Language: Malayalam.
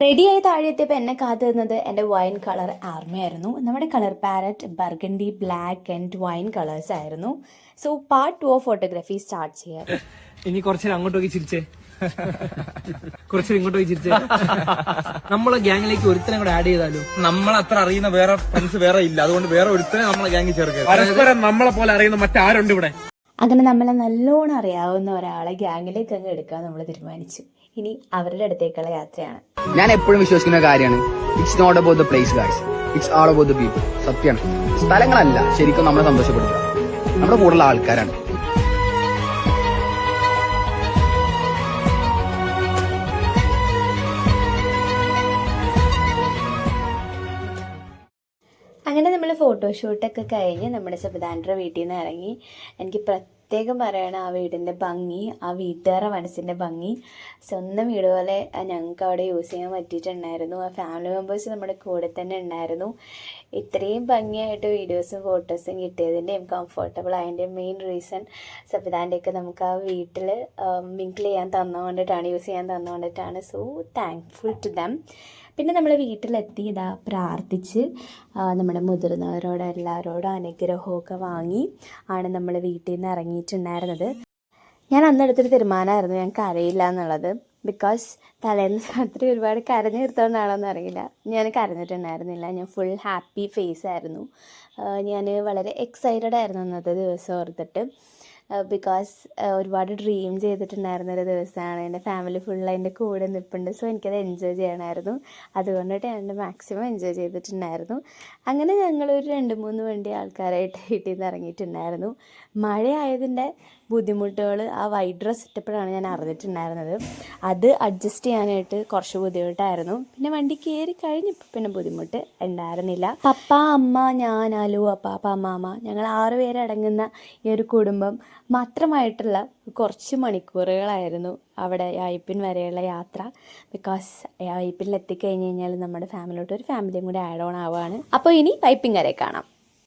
റെഡിയായി താഴെ എത്തിയപ്പോൾ എന്നെ കാത്തു നിന്നത് എൻ്റെ വൈൻ കളർ ആർമയായിരുന്നു. നമ്മുടെ colour parrot burgundy black and wine colours ആയിരുന്നു. So part 2 of photography start ചെയ്യാം. ഇനി കുറച്ചേരം അങ്ങോട്ട് പോയി ചിരിച്ചേ, കുറച്ചേരം ഇങ്ങോട്ട് പോയി ചിരിച്ചേ. നമ്മളെ ഗ്യാങ്ങിലേക്ക് ഒരുത്തനെ കൂടെ ആഡ് ചെയ്താലോ? നമ്മളത്ര അറിയുന്ന വേറെ ഫ്രണ്ട്സ് വേറെ ഇല്ല, അതുകൊണ്ട് വേറെ ഒരുത്തനെ നമ്മളെ ഗ്യാങ്ങിൽ ചേർക്കുക. പരസ്പരം നമ്മളെ പോലെ അറിയുന്ന മറ്റാരുണ്ട് ഇവിടെ? അങ്ങനെ നമ്മളെ നല്ലോണം അറിയാവുന്ന ഒരാളെ ഗ്യാങ്ങിലേക്ക് അങ്ങ് എടുക്കാൻ നമ്മൾ തീരുമാനിച്ചു. ഇനി അവരുടെ അടുത്തേക്കുള്ള യാത്രയാണ്. ഞാൻ എപ്പോഴും വിശ്വസിക്കുന്ന കാര്യമാണ്, it's not about the place guys, it's all about the people. സത്യമാണ്, സ്ഥലങ്ങളല്ല ശരിക്കും നമ്മളെ സന്തോഷപ്പെടുത്തുക, നമ്മുടെ കൂടെയുള്ള ആൾക്കാരാണ്. അങ്ങനെ നമ്മൾ ഫോട്ടോഷൂട്ടൊക്കെ കഴിഞ്ഞ് നമ്മുടെ സബിതാൻ്റെ വീട്ടിൽ നിന്ന് ഇറങ്ങി. എനിക്ക് പ്രത്യേകം പറയണം, ആ വീടിൻ്റെ ഭംഗി, ആ വീട്ടുകാരുടെ മനസ്സിൻ്റെ ഭംഗി. സ്വന്തം വീട് പോലെ ഞങ്ങൾക്ക് അവിടെ യൂസ് ചെയ്യാൻ പറ്റിയിട്ടുണ്ടായിരുന്നു. ആ ഫാമിലി മെമ്പേഴ്സ് നമ്മുടെ കൂടെ തന്നെ ഉണ്ടായിരുന്നു. ഇത്രയും ഭംഗിയായിട്ട് വീഡിയോസും ഫോട്ടോസും കിട്ടിയതിൻ്റെയും കംഫർട്ടബിൾ ആയതിൻ്റെയും മെയിൻ റീസൺ സബിതാൻ്റെയൊക്കെ നമുക്ക് ആ വീട്ടിൽ മിങ്കിൾ ചെയ്യാൻ തന്നുകൊണ്ടിട്ടാണ്, യൂസ് ചെയ്യാൻ തന്നുകൊണ്ടിട്ടാണ്. So thankful to them. പിന്നെ നമ്മൾ വീട്ടിലെത്തി ഇതാ പ്രാർത്ഥിച്ച് നമ്മുടെ മുതിർന്നവരോട് എല്ലാവരോടും അനുഗ്രഹമൊക്കെ വാങ്ങി ആണ് നമ്മൾ വീട്ടിൽ നിന്ന് ഇറങ്ങിയിട്ടുണ്ടായിരുന്നത്. ഞാൻ അന്നെടുത്തൊരു തീരുമാനമായിരുന്നു, ഞങ്ങൾക്ക് അറിയില്ല എന്നുള്ളത്. ബിക്കോസ് തലേന്ന് രാത്രി ഒരുപാട് കരഞ്ഞു തീർത്തോണ്ടാണോന്ന് അറിയില്ല, ഞാൻ കരഞ്ഞിട്ടുണ്ടായിരുന്നില്ല. ഞാൻ ഫുൾ ഹാപ്പി ഫേസ് ആയിരുന്നു. ഞാൻ വളരെ എക്സൈറ്റഡ് ആയിരുന്നു അന്നത്തെ ദിവസം ഓർത്തിട്ട്. ബിക്കോസ് ഒരുപാട് ഡ്രീം ചെയ്തിട്ടുണ്ടായിരുന്നൊരു ദിവസമാണ്. എൻ്റെ ഫാമിലി ഫുൾ അതിൻ്റെ കൂടെ നിൽപ്പുണ്ട്. സോ എനിക്കത് എൻജോയ് ചെയ്യണമായിരുന്നു. അതുകൊണ്ടിട്ട് ഞാൻ മാക്സിമം എൻജോയ് ചെയ്തിട്ടുണ്ടായിരുന്നു. അങ്ങനെ ഞങ്ങളൊരു 2-3 വണ്ടി ആൾക്കാരായിട്ട് വീട്ടിൽ നിന്ന് ഇറങ്ങിയിട്ടുണ്ടായിരുന്നു. മഴയായതിൻ്റെ ബുദ്ധിമുട്ടുകൾ ആ വൈറ്റ് ഡ്രസ്സ് ഇട്ടപ്പോഴാണ് ഞാൻ അറിഞ്ഞിട്ടുണ്ടായിരുന്നത്. അത് അഡ്ജസ്റ്റ് ചെയ്യാനായിട്ട് കുറച്ച് ബുദ്ധിമുട്ടായിരുന്നു. പിന്നെ വണ്ടി കയറി കഴിഞ്ഞപ്പോൾ പിന്നെ ബുദ്ധിമുട്ട് ഉണ്ടായിരുന്നില്ല. പപ്പ, അമ്മ, ഞാൻ, അലു, അപ്പാപ്പ, അമ്മാമ്മ, ഞങ്ങൾ 6 പേരടങ്ങുന്ന ഈ ഒരു കുടുംബം മാത്രമായിട്ടുള്ള കുറച്ച് മണിക്കൂറുകളായിരുന്നു അവിടെ യായിപ്പിൻ വരെയുള്ള യാത്ര. ബിക്കോസ് യായിപ്പിനിൽ എത്തിക്കഴിഞ്ഞ് കഴിഞ്ഞാൽ നമ്മുടെ ഫാമിലിയോട്ട് ഒരു ഫാമിലിയും കൂടി ആഡ് ഓൺ ആവുകയാണ്. അപ്പോൾ ഇനി വൈപ്പിൻ വരെ കാണാം.